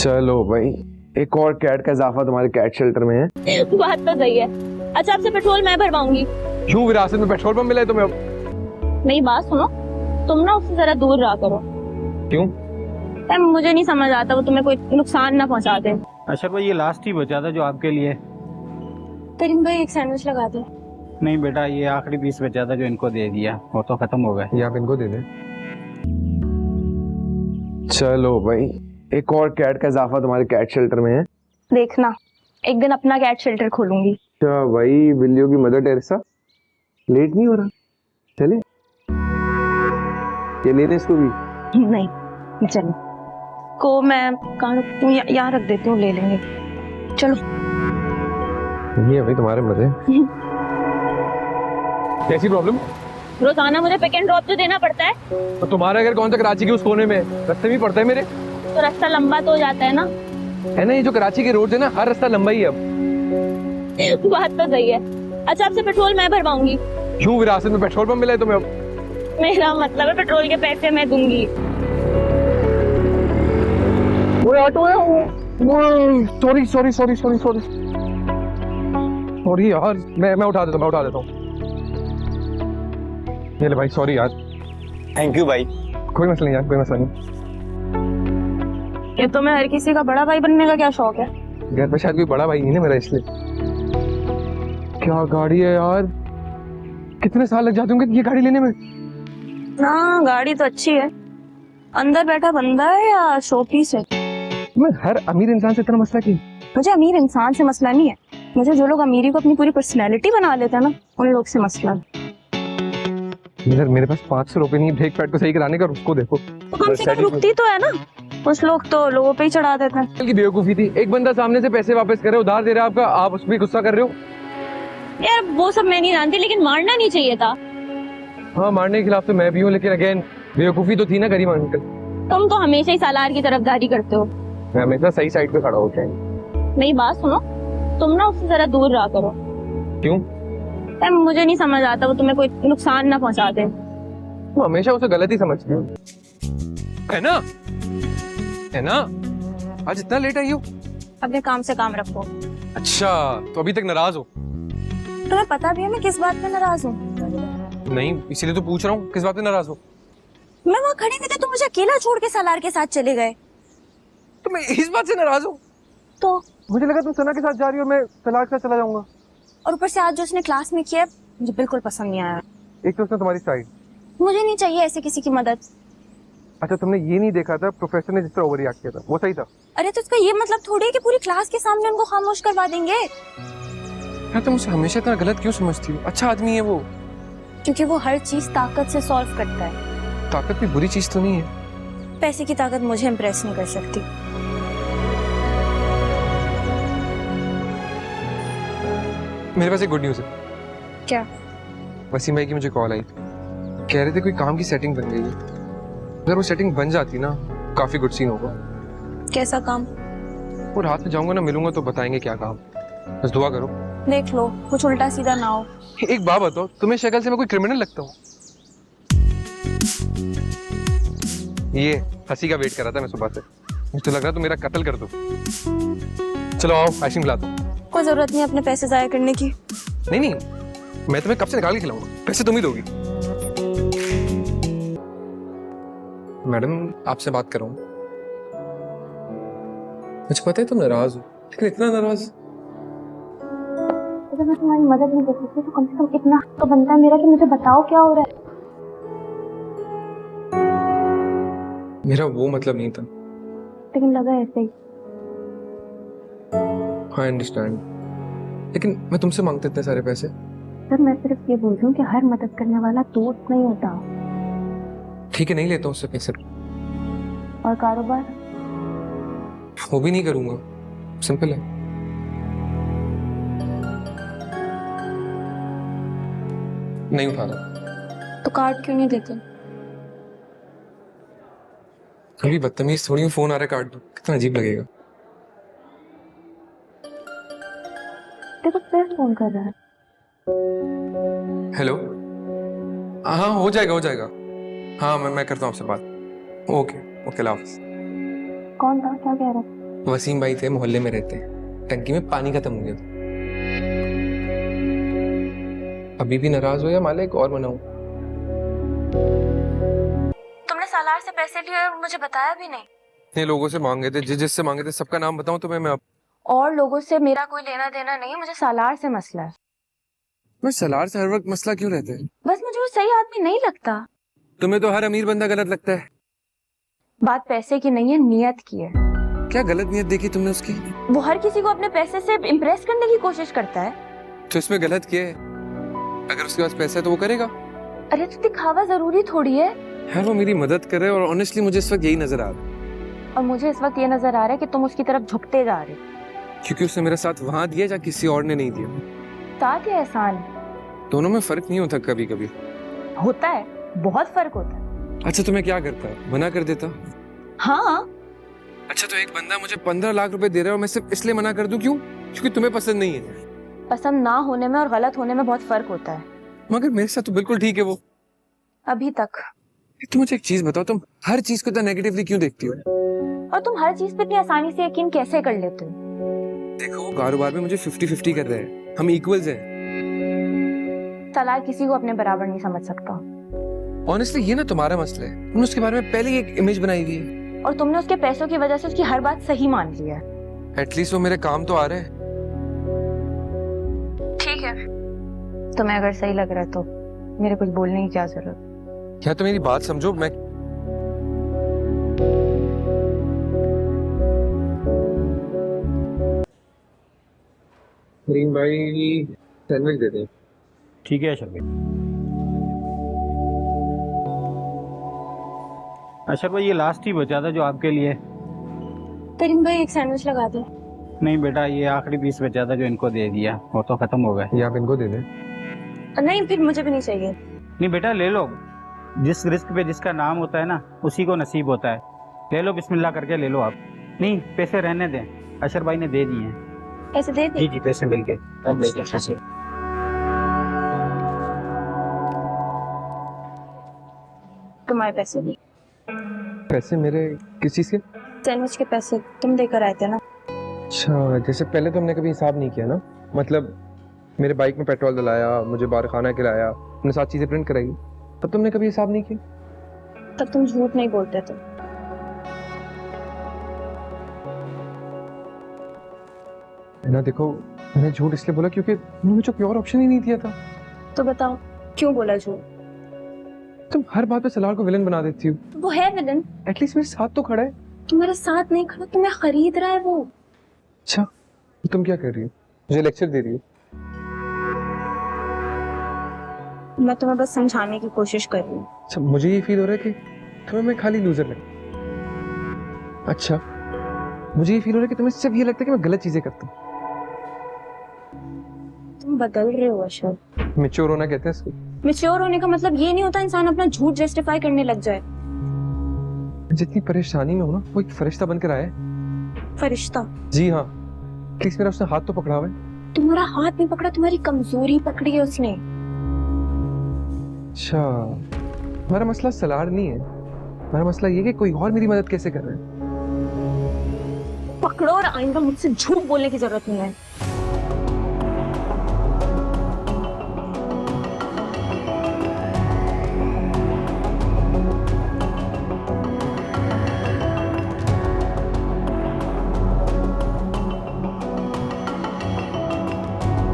चलो भाई, एक और कैट का इजाफा तुम्हारे कैट शेल्टर में है। बात तो सही है। अच्छा, आपसे पेट्रोल मैं भरवाऊंगी। क्यों, विरासत में पेट्रोल पंप मिला है तुम्हें? मेरी बात सुनो, तुम ना उससे जरा दूर रहा करो। क्यों? मुझे नहीं समझ आता वो तुम्हें कोई नुकसान ना पहुंचा दे। अशर भाई, ये लास्ट ही बचा था जो आपके लिए। करीम भाई, एक सैंडविच लगा दो। नहीं बेटा, ये आखिरी पीस बचा था जो इनको दे दिया, वो तो खत्म हो गए। ये आप इनको दे दें। चलो भाई, एक और कैट का इजाफा तुम्हारे कैट शेल्टर में है। देखना, एक दिन अपना कैट शेल्टर खोलूंगी। क्या भाई, बिल्लियों की मदर टेरेसा। लेट नहीं हो रहा? चले ये लेने इसको भी। नहीं चलो, को मैं कहाँ रखती हूँ? यहाँ रख देती हूँ, ले लेंगे। चलो। ये भाई तुम्हारे मजे। कैसी प्रॉब्लम? रोजाना मुझे पिक एंड ड्रॉप तो देना पड़ता है। तो तुम्हारा घर कौन सा कराची के उस कोने में? रास्ते में पड़ता है मेरे। तो रास्ता लंबा तो हो जाता है ना। है ना, ये जो कराची के रोड है ना, हर रास्ता लंबा ही है अब। बात तो सही है। अच्छा, आपसे पेट्रोल मैं भरवाऊंगी। क्यों, विरासत में पेट्रोल पंप मिला है तुम्हें अब? मेरा मतलब है पेट्रोल के पैसे मैं दूंगी। वो ऑटो है। Sorry sorry sorry sorry sorry sorry यार, मैं उठा देता हूँ। ये ले भाई, सॉरी यार। थैंक यू भाई। कोई मसला नहीं यार, कोई मसला नहीं। ये तो मैं हर किसी का बड़ा भाई बनने का क्या शौक है। घर पे शायद कोई बड़ा भाई नहीं है मेरा, इसलिए। क्या गाड़ी है यार, कितने साल लग जाते होंगे ये गाड़ी लेने में? हाँ, गाड़ी तो अच्छी है। अंदर बैठा बंदा है या शोपीस है? मैं हर अमीर इंसान से इतना मसला क्यों? मुझे अमीर इंसान से मसला नहीं है, मुझे जो लोग अमीरी को अपनी पूरी पर्सनैलिटी बना लेते हैं ना, उन लोग से मसला है। इधर मेरे पास 500 रुपए नहीं, ब्रेक पैड को सही कराने का, उसको देखो। तो कम से कम रुकती तो है ना। कुछ लोग तो लोगों पे ही चढ़ा देते हैं। की बेवकूफी थी, एक बंदा सामने से पैसे वापस करे, उधार दे रहा है आपका, आप उस पर गुस्सा कर रहे हो। यार वो सब मैं नहीं जानती, लेकिन मारना नहीं चाहिए था। हाँ, मारने के खिलाफ तो मैं भी हूँ, लेकिन अगेन बेवकूफी तो थी ना करीम अंकल। तुम तो हमेशा ही सालार की तरफदारी करते हो। मैं हमेशा सही साइड पे खड़ा होता है। मेरी बात सुनो, तुम ना उससे जरा दूर रहा करो। क्यों? मुझे नहीं समझ आता वो तुम्हें कोई नुकसान ना पहुंचा दे। वो हमेशा उसे गलत ही समझती हूँ, है ना? है ना? आज इतना लेट आई हो? अपने काम से काम रखो। अच्छा, तो अभी तक नाराज हो? तुम्हें पता भी है मैं किस बात पे नाराज हूँ? नहीं, इसीलिए तो पूछ रहा हूँ, किस बात पे नाराज हो? मैं वहाँ खड़ी थी तो तुम मुझे अकेला छोड़ के सालार के साथ चले गए। तो मैं इस बात से नाराज हूँ? तो मुझे लगा तुम सना के साथ जा रही हो, मैं तलाक से चला जाऊंगा। और ऊपर से आज जो उसने क्लास में किया, मुझे बिल्कुल पसंद नहीं आया। एक तो उसने तुम्हारी साइड। मुझे नहीं चाहिए ऐसे किसी की मदद। अच्छा, तुमने ये नहीं देखा था प्रोफेसर ने जिस तरह ओवर रिएक्ट किया था, वो सही था? अरे तो इसका ये मतलब थोड़ी है कि पूरी क्लास के सामने उनको खामोश करवा देंगे। यार, तुम उसे हमेशा इतना गलत क्यों समझती हो? अच्छा आदमी है वो। क्योंकि वो हर चीज ताकत से सॉल्व करता है। ताकत भी बुरी चीज तो नहीं है। पैसे की ताकत मुझे इम्प्रेस नहीं कर सकती। मेरे पास एक गुड न्यूज है। क्या? वसीम भाई की मुझे कॉल आई, कह रहे थे कोई काम की सेटिंग बन गई है। अगर वो सेटिंग बन जाती ना, काफी गुड सीन होगा। कैसा काम? वो रात में जाऊंगा ना, मिलूंगा तो बताएंगे क्या काम। बस दुआ करो। देख लो कुछ उल्टा सीधा ना हो। एक बात बताओ, तुम्हें शक्ल से मैं कोई क्रिमिनल लगता हूँ? ये हंसी का वेट कर रहा था मैं सुबह से, मुझे तो लग रहा तुम मेरा कत्ल कर दो। चलो आओ, आइसक्रीम खिला दो। कोई जरूरत नहीं अपने पैसे जाया करने की। नहीं नहीं, मैं तुम्हें कब से निकाल के खिलाऊंगा, पैसे तुम ही दोगी। मैडम, आपसे बात कर रहा हूँ। मुझे पता है तुम नाराज हो, लेकिन इतना नाराज। अगर मैं तुम्हारी मदद नहीं कर सकती तो कम से कम इतना तो बनता है मेरा कि मुझे बताओ क्या हो रहा है। मेरा वो मतलब नहीं था। लेकिन लगा ऐसे ही। आई अंडरस्टैंड, लेकिन मैं तुमसे मांगते इतने सारे पैसे। सर मैं सिर्फ ये बोल रही हूँ कि हर मदद करने वाला दोस्त नहीं होता। ठीक है, नहीं लेता हूँ उससे पैसे। और कारोबार? वो भी नहीं करूंगा, सिंपल है। नहीं उठा रहा। तो कार्ड क्यों नहीं देते? अभी बदतमीज थोड़ी हूँ, फोन आ रहा है, काट दो, कितना अजीब लगेगा। देखो फिर फोन कर रहा है। हेलो, हाँ हो जाएगा हो जाएगा। हाँ मैं करता हूँ आपसे बात। ओके ओके, अल्लाह हाफिज़। कौन था, क्या कह रहा? वसीम भाई थे, मोहल्ले में रहते हैं। टंकी में पानी खत्म हो गया था। अभी भी नाराज हो या मालिक और बनाऊं? तुमने सालार से पैसे लिए और मुझे बताया भी नहीं। इतने लोगों से मांगे थे, जिससे मांगे थे सबका नाम बताऊं तुम्हें मैं? अब और लोगों से मेरा कोई लेना देना नहीं, मुझे सालार से मसला है। मैं सलार से हर वक्त मसला क्यों रहता है? बस मुझे वो सही आदमी नहीं लगता। तुम्हें तो हर अमीर बंदा गलत लगता है। बात पैसे की नहीं है, नियत की है। क्या गलत नियत देखी तुमने उसकी? वो हर किसी को अपने पैसे से इम्प्रेस करने की कोशिश करता है। तो इसमें गलत क्या है? अगर उसके पास पैसा है तो वो करेगा। अरे तो दिखावा जरूरी थोड़ी है। यार वो मेरी मदद कर रहे हैं और ऑनेस्टली मुझे इस वक्त यही नजर आ रहा है। और मुझे इस वक्त ये नजर आ रहा है कि तुम उसकी तरफ झुकते जा रहे हो। क्योंकि उसने मेरा साथ वहां दिया जहाँ किसी और ने नहीं दिया। साथ या एहसान दोनों में फर्क नहीं होता कभी कभी। होता है, बहुत फर्क होता है। अच्छा तो मैं क्या करता? मना कर देता। हाँ, अच्छा तो एक बंदा मुझे 15 लाख रुपए दे रहा है और मैं सिर्फ इसलिए मना कर दूं, क्यों? क्योंकि तुम्हें पसंद नहीं है। पसंद ना होने में और गलत होने में बहुत फर्क होता है। मगर मेरे साथ तो बिल्कुल ठीक है वो। अभी तक। तुम मुझे एक चीज बताओ, तुम हर चीज को इतना नेगेटिवली क्यों देखती हो? और तुम हर चीज पे इतनी आसानी से यकीन कैसे कर लेते हो? देखो कारोबार में मुझे 50-50 कर रहे हैं, हम इक्वल्स हैं। सालार किसी को अपने बराबर नहीं समझ सकता। ऑनेस्टली ये ना तुम्हारा मसला है। तुमने उसके बारे में पहले ही एक इमेज बनाई हुई है। और तुमने उसके पैसों की वजह से उसकी हर बात सही मान लिया है। एटलीस्ट वो मेरे काम तो आ रहे हैं। ठीक है, तुम्हें अगर सही लग रहा है तो मेरे कुछ बोलने की क्या जरूरत? क्या तो मेरी बात समझो। मैं करीम भाई सैंडविच दे दें। ठीक है अशर भाई। अशर भाई ये लास्ट ही बचा था जो आपके लिए। करीम भाई एक सैंडविच लगा दो। नहीं बेटा, ये आखिरी पीस बचा था जो इनको दे दिया, वो तो खत्म हो गए। ये आप इनको दे दें। नहीं, फिर मुझे भी नहीं चाहिए। नहीं बेटा ले लो, जिस रिस्क पे जिसका नाम होता है ना उसी को नसीब होता है। ले लो, बिस्मिल्लाह करके ले लो आप। नहीं पैसे रहने दें, अशर भाई ने दे दिए हैं। पैसे दे दे। जी पैसे मिल गए। तुम्हारे पैसे भी। पैसे मेरे किस चीज के? सैंडविच के पैसे तुम देकर आए थे ना। अच्छा जैसे पहले तो हमने कभी हिसाब नहीं किया ना। मतलब मेरे बाइक में पेट्रोल डलाया, मुझे बाहर खाना खिलाया, हमने साथ चीजें प्रिंट कराई, तब तुमने कभी हिसाब नहीं किया। तब तुम झूठ नहीं बोलते थे। ना देखो, मैंने झूठ इसलिए बोला क्योंकि तुमने मुझे कोई और ऑप्शन ही नहीं दिया था। तो बताओ क्यों बोला झूठ? तुम हर बात पे सलार को विलन बना देती हो। वो है विलन। एटलीस्ट मेरे साथ तो खड़ा है। तुम्हारे साथ नहीं खड़ा, तुम्हें खरीद रहा है वो। अच्छा तो तुम क्या कर रही हो? मुझे लेक्चर दे रही हो? मैं तुम्हें बस समझाने की कोशिश कर रही हूँ। अच्छा मुझे ये फील हो रहा है कि तुम्हें मैं खाली लूजर लगता। अच्छा मुझे ये फील हो रहा है कि तुम्हें सिर्फ ये लगता है कि मैं गलत चीजें करता हूँ। तुम बदल रहे हो अशर। मैच्योर होना कहते हैं इसको। मैच्योर होने का मतलब ये नहीं होता इंसान अपना झूठ जस्टिफाई करने लग जाए। जितनी परेशानी में हो ना, वो एक फरिश्ता बनकर आया है। फरिश्ता? जी हाँ, प्लीज मेरा उसने हाथ तो पकड़ा हुआ है। तुम्हारा हाथ नहीं पकड़ा, तुम्हारी कमजोरी पकड़ी है उसने। अच्छा हमारा मसला सलार नहीं है, हमारा मसला ये कि कोई और मेरी मदद कैसे कर रहा है। पकड़ो और आइंदा मुझसे झूठ बोलने की जरूरत नहीं है।